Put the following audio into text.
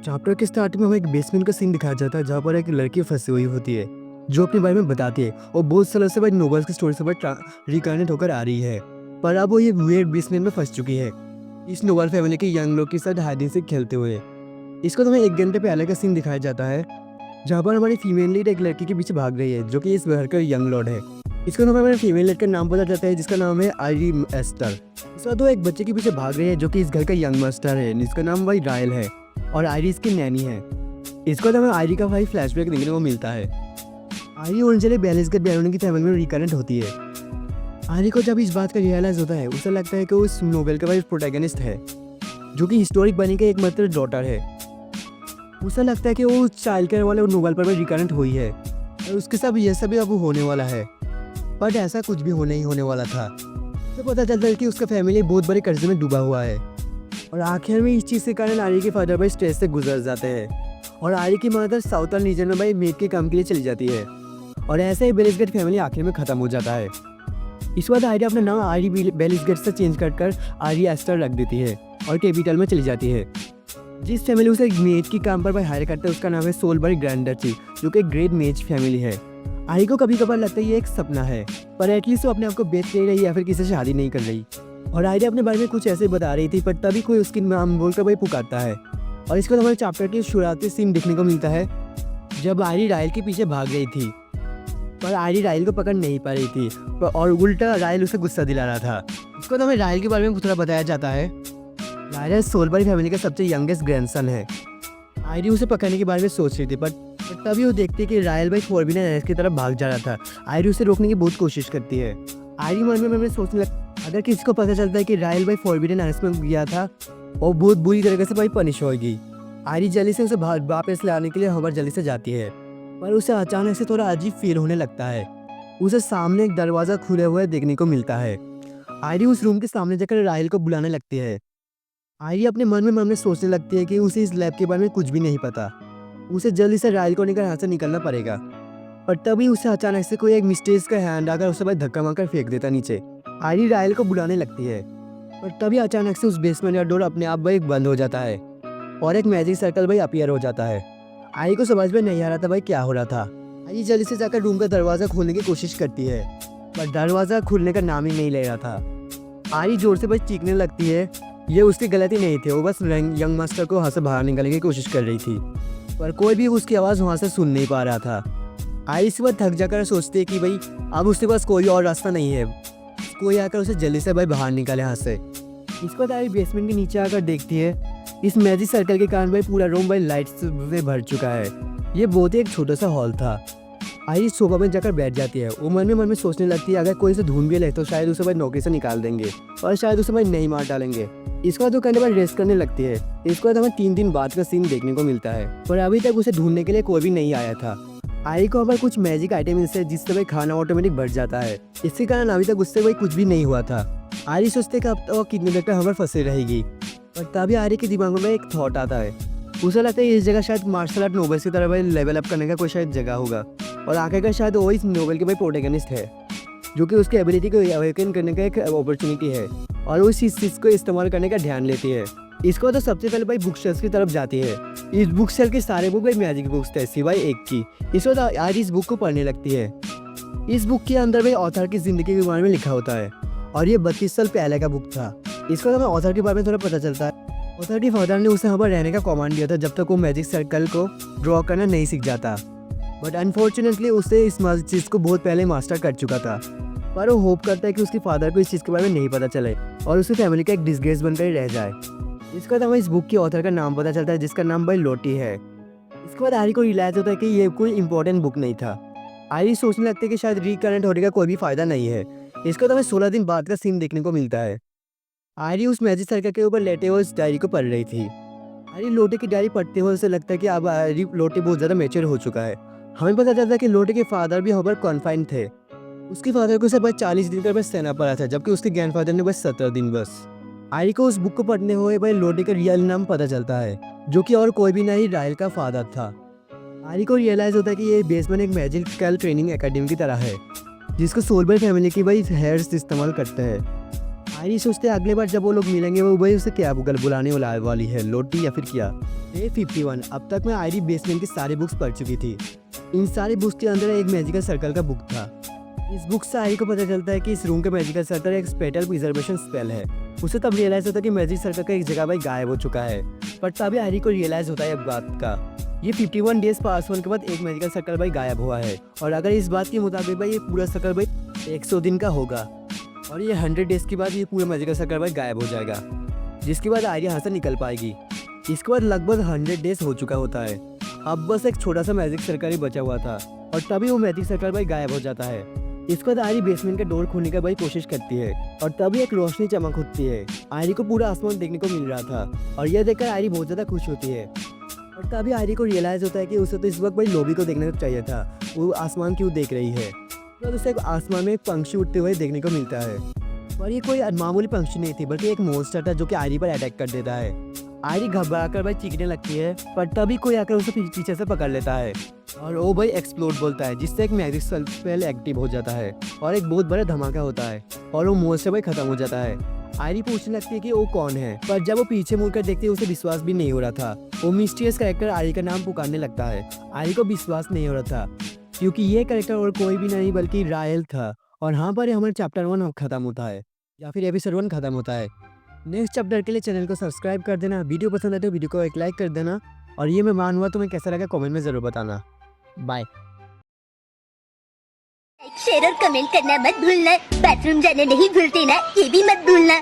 Chapter के start में हमें एक बेसमेंट का सीन दिखाया जाता है जहाँ पर एक लड़की फंसी हुई होती है जो अपने बारे में बताती है और बहुत सालों से भाई नोवेल्स की स्टोरी से भाई रिकनेक्ट होकर आ रही है। पर अब वो ये वेird बेसमेंट में फंस चुकी है इस नोवेल फैमिली के यंग लोग के साथ हाइड एंड सीक खेलते हुए। इसको तुम्हें 1 घंटे पहले का सीन दिखाया जाता है जहाँ पर हमारी फीमेल लीड एक लड़की के पीछे भाग रही है जो कि इस घर का यंग लॉर्ड है। इसको हमें हमारे फीमेल लीड का नाम पता चलता है जिसका नाम है आयरी एस्टर। इसके बाद वो एक बच्चे के पीछे भाग रही है जो कि इस घर का यंग मास्टर है जिसका नाम भाई रायल है और आयरी इसकी नैनी है। इसके बाद हमें आयरी का भाई फ्लैशबैक देखने को मिलता है। आयरी ओरिजिनली बैलेंस बैरोनी की फैमिली में रिकनेक्ट होती है। आयरी को जब इस बात का रियलाइज होता है उसे लगता है कि वो इस नोवेल का भाई प्रोटैगनिस्ट है जो कि हिस्टोरिक बनी के एकमात्र डॉटर है। उसे लगता है कि वो चाइल्ड केयर वाले नोवेल पर भी रिकनेक्ट हुई है और उसके साथ ये सब भी अब होने वाला है। बट ऐसा कुछ भी होने वाला था। तो पता चलता है कि उसका फैमिली बहुत बड़े कर्जे में डूबा हुआ है और आखिर में इस चीज़ के कारण आर्य के फादर भाई स्ट्रेस से गुजर जाते हैं और आर्य की मदर साउथर्न रीजन में भाई मेड के काम के लिए चली जाती है और ऐसे ही बेलिसगेट फैमिली आखिर में ख़त्म हो जाता है। इस बाद आर्य अपना नाम आर्य बेलिसगेट से चेंज कर आर्य एस्टर रख देती है और कैपिटल में चली जाती है। जिस फैमिली उसे मेड की काम पर भाई हायर करता है उसका नाम है सोलबर्ग ग्रैंडची जो कि ग्रेट मेज फैमिली है। आर्य को कभी कभार लगता है ये एक सपना है पर एटलीस्ट वो अपने आप को बेच नहीं रही या फिर किसी से शादी नहीं कर रही और आयरी अपने बारे में कुछ ऐसे बता रही थी पर तभी कोई उसकी नाम बोलकर भाई पुकारता है। और इसके बाद हमारे चैप्टर के शुरुआती सीन देखने को मिलता है जब आयरी रायल के पीछे भाग रही थी पर आयरी रायल को पकड़ नहीं पा रही थी और उल्टा रायल उसे गुस्सा दिला रहा था। इसको तो हमें रायल के बारे में थोड़ा बताया जाता है। रायल सोलबर्ग फैमिली का सबसे यंगेस्ट ग्रैंडसन है। आयरी उसे पकड़ने के बारे में सोच रही थी पर तभी वो देखती है कि रायल भाई फॉरबिडन एरेस्ट की तरफ भाग जा रहा था। आयरी उसे रोकने की बहुत कोशिश करती है। आयरी मन में सोचने लगती अगर किसी को पता चलता है कि रायल भाई फॉरबिडन एरेस्ट में गया था और बहुत बुरी तरीके से भाई पनिश होगी। आयरी जल्दी से उसे वापस लाने के लिए हवर जल्दी से जाती है पर उसे अचानक से थोड़ा अजीब फील होने लगता है। उसे सामने एक दरवाज़ा खुले हुए देखने को मिलता है। आयरी उस रूम के सामने जाकर रायल को बुलाने लगती है। आयरी अपने मन में सोचने लगती है कि उसे इस लैब के बारे में कुछ भी नहीं पता। उसे जल्दी से रायल को लेकर यहाँ से निकलना पड़ेगा। पर तभी उसे अचानक से कोई एक मिस्टेज का हैंड आकर उसे भाई धक्का मारकर फेंक देता नीचे। आयरी रायल को बुलाने लगती है पर तभी अचानक से उस बेसमेंट का डोर अपने आप भाई बंद हो जाता है और एक मैजिक सर्कल भाई अपीयर हो जाता है। आयरी को समझ में नहीं आ रहा था भाई क्या हो रहा था। आयरी जल्दी से जाकर रूम का दरवाज़ा खोलने की कोशिश करती है पर दरवाज़ा खुलने का नाम ही नहीं ले रहा था। आयरी जोर से भाई चीखने लगती है। ये उसकी गलती नहीं थी, वो बस यंग मास्टर को वहाँ से बाहर निकालने की कोशिश कर रही थी पर कोई भी उसकी आवाज़ वहाँ से सुन नहीं पा रहा था। आयरी इस वक्त थक जाकर सोचती है कि भाई अब उसके पास कोई और रास्ता नहीं है, कोई आकर उसे जल्दी से भाई बाहर निकाले यहाँ से। इसके बाद आयरी बेसमेंट के नीचे आकर देखती है इस मैजिक सर्कल के कारण भाई पूरा रूम भाई लाइट्स से भर चुका है। ये बहुत ही एक छोटा सा हॉल था। आयरी सोफा में जाकर बैठ जाती है। वो मन में सोचने लगती है अगर कोई इसे ढूंढ भी ले तो शायद उसे भाई नौकरी से निकाल देंगे और शायद उसे भाई नहीं मार डालेंगे। इसके बाद वो कहने पर रेस्ट करने लगती है। इसके बाद हमें 3 दिन बाद का सीन देखने को मिलता है पर अभी तक उसे ढूंढने के लिए कोई भी नहीं आया था। आयरी को अब कुछ मैजिक आइटम मिलते जिससे भाई खाना ऑटोमेटिक बढ़ जाता है। इसके कारण अभी तक उससे भाई कुछ भी नहीं हुआ था। आयरी सोचते कि अब तो कितने देर तक हमारे फंसे रहेगी पर तभी आयरी के दिमाग में एक थॉट आता है। उसे लगता है इस जगह शायद मार्शल आर्ट नोवेल्स की तरह भाई लेवल अप करने का कोई शायद जगह होगा और आखिरकार शायद वो इस नोवेल के भाई प्रोटैगनिस्ट है जो कि उसकी एबिलिटी को अवेकन करने का एक अपॉर्चुनिटी है और वो इस चीज़ को इस्तेमाल करने का ध्यान लेती है। इसको तो सबसे पहले भाई बुक शेल्फ की तरफ जाती है। इस बुक शेल्फ के सारे बुक भाई मैजिक बुक्स थे सिवाय एक की। इसको तो आज इस बुक को पढ़ने लगती है। इस बुक के अंदर भाई ऑथर की ज़िंदगी के बारे में लिखा होता है और ये 32 साल पहले का बुक था। इसको तो हमें ऑथर के बारे में थोड़ा पता चलता है। ऑथर के फादर ने उसे यहाँ पर रहने का कमांड दिया था जब तक वो मैजिक सर्कल को ड्रॉ करना नहीं सीख जाता बट अनफॉर्चुनेटली उसे इस चीज़ को बहुत पहले मास्टर कर चुका था। पर वो होप करता है कि उसके फादर को इस चीज़ के बारे में नहीं पता चले और उसकी फैमिली का एक डिसग्रेस बनकर ही रह जाए। इसके बाद हमें इस बुक के ऑथर का नाम पता चलता है जिसका नाम भाई लोटी है। इसके बाद आयरी को रियलाइज होता है कि ये कोई इंपॉर्टेंट बुक नहीं था। आयरी सोचने लगती है कि शायद रिकनेक्ट होने का कोई भी फायदा नहीं है। इसके बाद हमें 16 दिन बाद का सीन देखने को मिलता है। आयरी उस मैजिक सर्कल के ऊपर लेटे हुए उस डायरी को पढ़ रही थी। आयरी लोटे की डायरी पढ़ते हुए उसे लगता है कि अब आयरी लोटे बहुत ज़्यादा मैच्योर हो चुका है। हमें पता चलता है कि लोटे के फादर भी यहाँ पर कॉन्फाइंड थे। उसके फादर को सिर्फ 40 दिन का बस सहना पड़ा था जबकि उसके ग्रैंडफादर ने बस 17 दिन बस। आयरी को उस बुक को पढ़ने हुए भाई लोटे का रियल नाम पता चलता है जो कि और कोई भी नहीं रायल का फादर था। आयरी को रियलाइज़ होता है कि ये बेसमेंट एक मैजिकल ट्रेनिंग एकेडमी की तरह है जिसको सोलबर्ग फैमिली की भाई हेयर्स इस्तेमाल करते हैं। आयरी सोचते हैं अगली बार जब वो लोग मिलेंगे वो भाई उसे क्या बुलाने वाली है, लोटी या फिर क्या। डे 51। अब तक मैं आयरी बेसमेंट की सारी बुक्स पढ़ चुकी थी। इन सारी बुक्स के अंदर एक मैजिकल सर्कल का बुक था। इस बुक से आयरी को पता चलता है कि इस रूम का मैजिकल सर्कल एक स्पेशल प्रिजर्वेशन स्पेल है। उसे तब रियलाइज होता है कि मैजिक सर्कल का एक जगह भाई गायब हो चुका है, पर तभी आयरी को रियलाइज होता है बात का। ये 51 डेज पास होने के बाद एक मैजिकल सर्कल भाई गायब हुआ है, और अगर इस बात के मुताबिक भाई ये पूरा सर्कल भाई 100 दिन का होगा, और ये 100 डेज के बाद ये पूरा मैजिकल सर्कल भाई गायब हो जाएगा, जिसके बाद आयरी यहाँ से निकल पाएगी। इसके बाद लगभग 100 डेज हो चुका होता है। अब बस एक छोटा सा मैजिक सर्कल ही बचा हुआ था, और तभी वो मैजिक सर्कल भाई गायब हो जाता है। इसके बाद आयरी बेसमेंट का डोर खोलने का भाई कोशिश करती है, और तभी एक रोशनी चमक उठती है। आयरी को पूरा आसमान देखने को मिल रहा था, और यह देखकर आयरी बहुत ज़्यादा खुश होती है। और तभी आयरी को रियलाइज़ होता है कि उसे तो इस वक्त भाई लोबी को देखना चाहिए था, वो आसमान क्यों देख रही है। तो उसे आसमान में एक पंछी उड़ते हुए देखने को मिलता है, और ये कोई मामूली पंछी नहीं थी बल्कि एक मॉन्स्टर था जो कि आयरी पर अटैक कर देता है। आयरी घबराकर भाई चीखने लगती है, पर तभी कोई आकर उसे पीछे से पकड़ लेता है, और वो भाई एक्सप्लोड बोलता है, जिससे एक मैजिक स्पेल एक्टिव हो जाता है, और एक बहुत बड़ा धमाका होता है, और वो मॉन्स्टर भाई खत्म हो जाता है। आयरी पूछने लगती है कि वो कौन है, पर जब वो पीछे मुड़कर देखती है उसे विश्वास भी नहीं हो रहा था। वो मिस्टीरियस कैरेक्टर आयरी का नाम पुकारने लगता है। आयरी को विश्वास नहीं हो रहा था, क्योंकि ये कैरेक्टर और कोई भी नहीं बल्कि रायल था। और यहाँ पर हमारा चैप्टर 1 खत्म होता है, या फिर एपिसोड 1 खत्म होता है। नेक्स्ट चैप्टर के लिए चैनल को सब्सक्राइब कर देना, वीडियो पसंद आए तो वीडियो को एक लाइक कर देना, और ये मैं मानूंगा तुम्हें कैसा लगा कमेंट में ज़रूर बताना। बाय। लाइक शेयर और कमेंट करना मत भूलना। बाथरूम जाना नहीं भूलते ना, ये भी मत भूलना।